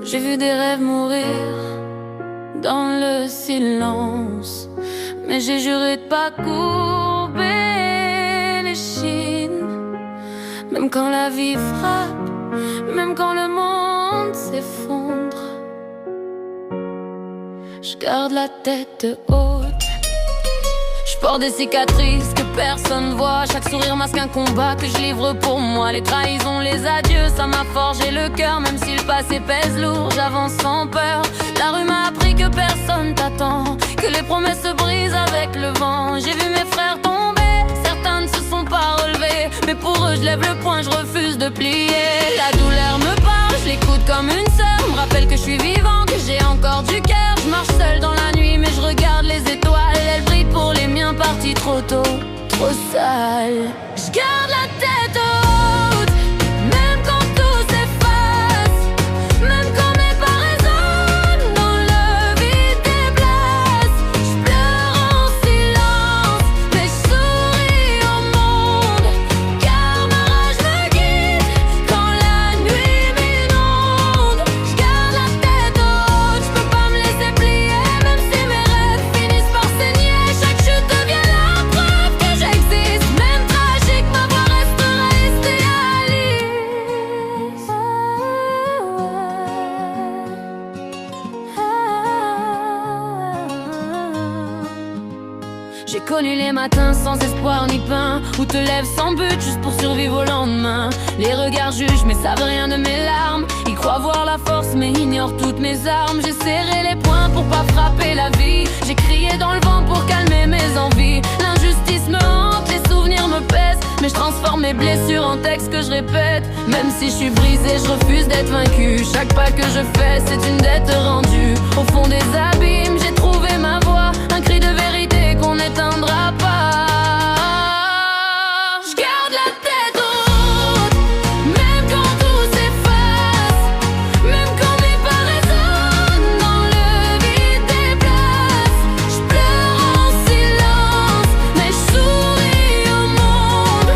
J'ai vu des rêves mourir dans le silence, mais j'ai juré de pas courber les chines. Même quand la vie frappe, même quand le monde s'effondre, je garde la tête haute. Je porte des cicatrices que personne voit. Chaque sourire masque un combat que je livre pour moi. Les trahisons, les adieux, ça m'a forgé le cœur. Même si le passé pèse lourd, j'avance sans peur. La rue m'a appris que personne t'attend, que les promesses se brisent avec le vent. J'ai vu mes frères tomber, certains ne se sont pas relevés, mais pour eux je lève le poing, je refuse de plier. La douleur me parle, je l'écoute comme une sœur. Me rappelle que je suis vivant, que j'ai encore du cœur. Je marche seul dans la nuit mais je regarde les étoiles. Elles brillent pour les miens partis trop tôt, trop sale. Je garde la tête haute, même quand tout s'efface, même quand mes pas résonnent dans le vide des places. Je pleure en silence, mais je souris au monde, car ma rage me guide quand la nuit m'inonde. Je garde la tête haute, je peux pas me laisser plier, même si mes rêves finissent par saigner. Chaque chute devient la preuve que j'existe, même tragique, ma voix restera idéaliste. J'ai connu les matins sans espoir ni pain, où te lèves sans but juste pour survivre au lendemain. Les regards jugent mais savent rien de mes larmes. Ils croient voir la force mais ignorent toutes mes armes. J'ai serré les poings pour pas frapper la vie. J'ai crié dans le vent pour calmer mes envies. L'injustice me hante, les souvenirs me pèsent, mais je transforme mes blessures en textes que je répète. Même si je suis brisée, je refuse d'être vaincue. Chaque pas que je fais, c'est une dette rendue. Au fond des abîmes, j'ai trouvé ma voix, un cri de vérité qu'on n'éteindra pas. Je garde la tête haute, même quand tout s'efface, même quand mes pas résonnent dans le vide des places. Je pleure en silence, mais je souris au monde,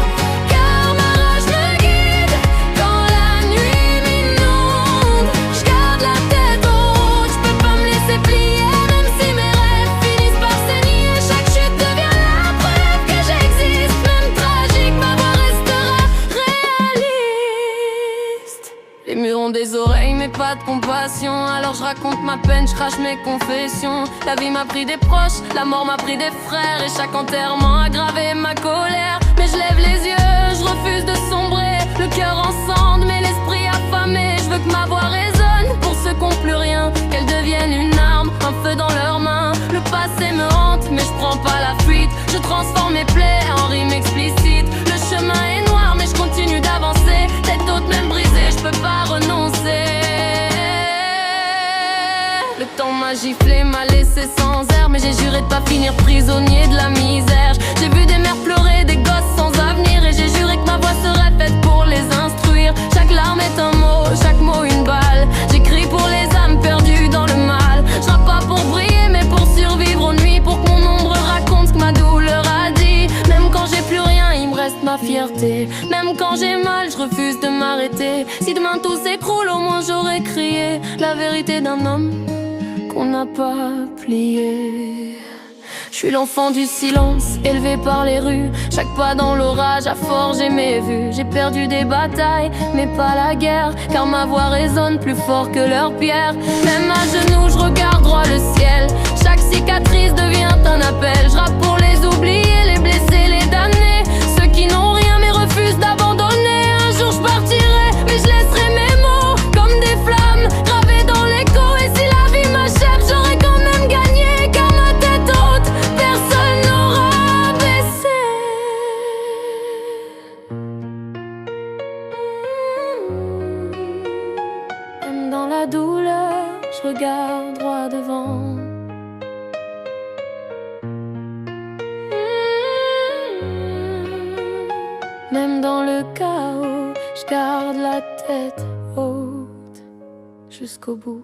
car ma rage me guide quand la nuit m'inonde. Je garde la tête haute, je peux pas me laisser plier, même si mes rêves finissent par saigner. Chaque chute devient la preuve que j'existe, même tragique, ma voix restera réaliste. Les murs ont des oreilles mais pas de compassion, alors je raconte ma peine, je crache mes confessions. La vie m'a pris des proches, la mort m'a pris des frères, et chaque enterrement a gravé ma colère. Mais je lève les yeux, je refuse de sombrer, le cœur en cendres mais l'esprit affamé. Je veux que ma voix résonne pour ceux qui n'ont plus rien, qu'elle devienne une arme, un feu dans leurs mains. Le passé me hante mais je prends pas la fuite, je transforme mes plaies en rimes explicites. Le chemin est noir mais je continue d'avancer, tête haute même brisée, je peux pas renoncer. Le temps m'a giflé, m'a laissé sans air, mais j'ai juré de pas finir prisonnier de la misère. J'ai vu des mères pleurer, des gosses sans avenir, et j'ai juré que ma voix serait faite pour les instruire. Chaque larme est un mot, chaque mot une balle. J'écris pour les âmes perdues dans le mal. Je rappe pas pour briller mais pour survivre aux nuits, pour que mon ombre raconte ce que ma douleur a dit. Même quand j'ai plus rien, il me reste ma fierté. Même quand j'ai mal, je refuse de m'arrêter. Si demain tout s'écroule, au moins j'aurais crié la vérité d'un homme qu'on n'a pas plié. Je suis l'enfant du silence, élevé par les rues. Chaque pas dans l'orage a forgé mes vues. J'ai perdu des batailles, mais pas la guerre, car ma voix résonne plus fort que leurs pierres. Même à genoux, je regarde droit le ciel. Chaque cicatrice devient un appel. Je rappe pour les oubliés, les blessés, les damnés, ceux qui n'ont rien mais refusent d'abandonner. Un jour je partirai, mais je laisserai mes mots comme des flammes gravées dans l'écho. Et si la vie m'achève, j'aurai quand même gagné, car ma tête haute, personne n'aura baissé. Même dans la douleur, je regarde droit devant. Même dans le chaos, je garde la tête haute jusqu'au bout.